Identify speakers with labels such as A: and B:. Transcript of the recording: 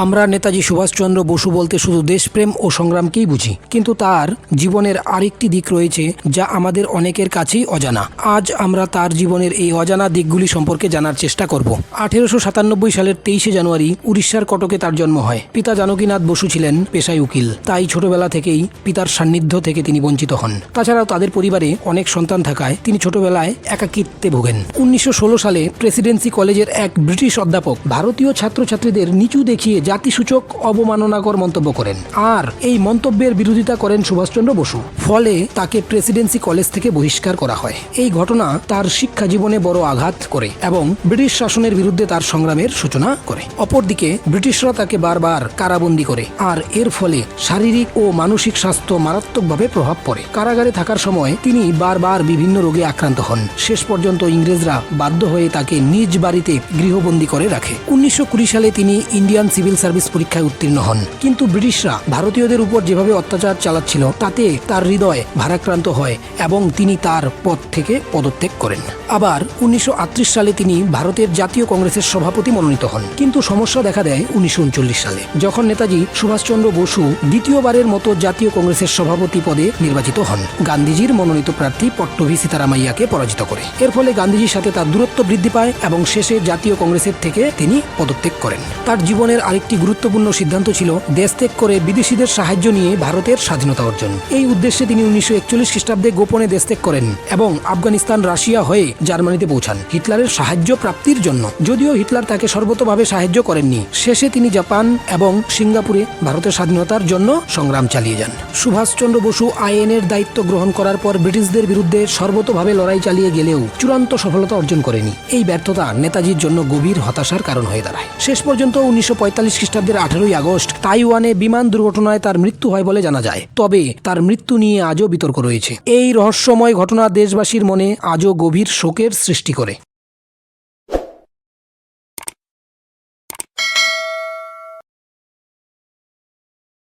A: আমরা নেতাজি সুভাষচন্দ্র বসু বলতে শুধু দেশপ্রেম ও সংগ্রামকেই বুঝি, কিন্তু তার জীবনের আরেকটি দিক রয়েছে যা আমাদের অনেকের কাছেই অজানা। আজ আমরা তার জীবনের এই অজানা দিকগুলি সম্পর্কে জানার চেষ্টা করব। 1897 সালের 23শে জানুয়ারি উড়িষ্যার কটকে তার জন্ম হয়। পিতা জানকীনাথ বসু ছিলেন পেশায় উকিল, তাই ছোটবেলা থেকেই পিতার সান্নিধ্য থেকে তিনি বঞ্চিত হন। তাছাড়াও তাদের পরিবারে অনেক সন্তান থাকায় তিনি ছোটবেলায় একাকিত্বে ভোগেন। 1916 সালে প্রেসিডেন্সি কলেজের এক ব্রিটিশ অধ্যাপক ভারতীয় ছাত্রছাত্রীদের নিচু দেখিয়ে জাতিসূচক অবমাননাকর মন্তব্য করেন, আর এই মন্তব্যের বিরোধিতা করেন সুভাষচন্দ্র বসু। ফলে তাকে প্রেসিডেন্সি কলেজ থেকে বহিষ্কার করা হয়। এই ঘটনা তার শিক্ষা জীবনে বড় আঘাত করে এবং ব্রিটিশ শাসনের বিরুদ্ধে তার সংগ্রামের সূচনা করে। অপরদিকে ব্রিটিশরা তাকে বারবার কারাবন্দী করে, আর এর ফলে শারীরিক ও মানসিক স্বাস্থ্য মারাত্মকভাবে প্রভাব পড়ে। কারাগারে থাকার সময় তিনি বারবার বিভিন্ন রোগে আক্রান্ত হন। শেষ পর্যন্ত ইংরেজরা বাধ্য হয়ে তাকে নিজ বাড়িতে গৃহবন্দী করে রাখে। 1920 সালে তিনি ইন্ডিয়ান সিভিল সার্ভিস পরীক্ষায় উত্তীর্ণ হন, কিন্তু ব্রিটিশরা ভারতীয়দের উপর যেভাবে অত্যাচার চালাচ্ছিল তাতে তার হৃদয় ভারাক্রান্ত হয় এবং তিনি তার পদ থেকে পদত্যাগ করেন। আবার 1938 সালে তিনি ভারতের জাতীয় কংগ্রেসের সভাপতি মনোনীত হন, কিন্তু সমস্যা দেখা দেয় 1939 সালে, যখন নেতাজি সুভাষচন্দ্র বসু দ্বিতীয়বারের মতো জাতীয় কংগ্রেসের সভাপতি পদে নির্বাচিত হন, গান্ধীজির মনোনীত প্রার্থী পট্টভি সীতারামাইয়াকে পরাজিত করে। এর ফলে গান্ধীজির সাথে তার দূরত্ব বৃদ্ধি পায় এবং শেষে জাতীয় কংগ্রেসের থেকে তিনি পদত্যাগ করেন। তার জীবনের আরেকটি গুরুত্বপূর্ণ সিদ্ধান্ত ছিল দেশ ত্যাগ করে বিদেশিদের সাহায্য নিয়ে ভারতের স্বাধীনতা অর্জন। এই উদ্দেশ্যে তিনি 1941 খ্রিস্টাব্দে গোপনে দেশ ত্যাগ করেন এবং আফগানিস্তান, রাশিয়া হয়ে জার্মানিতে পৌঁছান হিটলারের সাহায্য প্রাপ্তির জন্য। যদিও হিটলার তাকে সর্বতোভাবে সাহায্য করেননি, শেষে তিনি জাপান এবং সিঙ্গাপুরে ভারতের স্বাধীনতার জন্য সংগ্রাম চালিয়ে যান। সুভাষচন্দ্র বসু আইএনএর দায়িত্ব গ্রহণ করার পর ব্রিটিশদের বিরুদ্ধে সর্বতোভাবে লড়াই চালিয়ে গেলেও চূড়ান্ত সফলতা অর্জন করেনি। এই ব্যর্থতা নেতাজির জন্য গভীর হতাশার কারণ হয়ে দাঁড়ায়। শেষ পর্যন্ত 1945 খ্রিস্টাব্দের 18ই আগস্ট তাইওয়ানে বিমান দুর্ঘটনায় তার মৃত্যু হয় বলে জানা যায়। তবে তার মৃত্যু নিয়ে আজও বিতর্ক রয়েছে। এই রহস্যময় ঘটনা দেশবাসীর মনে আজও গভীর শোকের সৃষ্টি করে।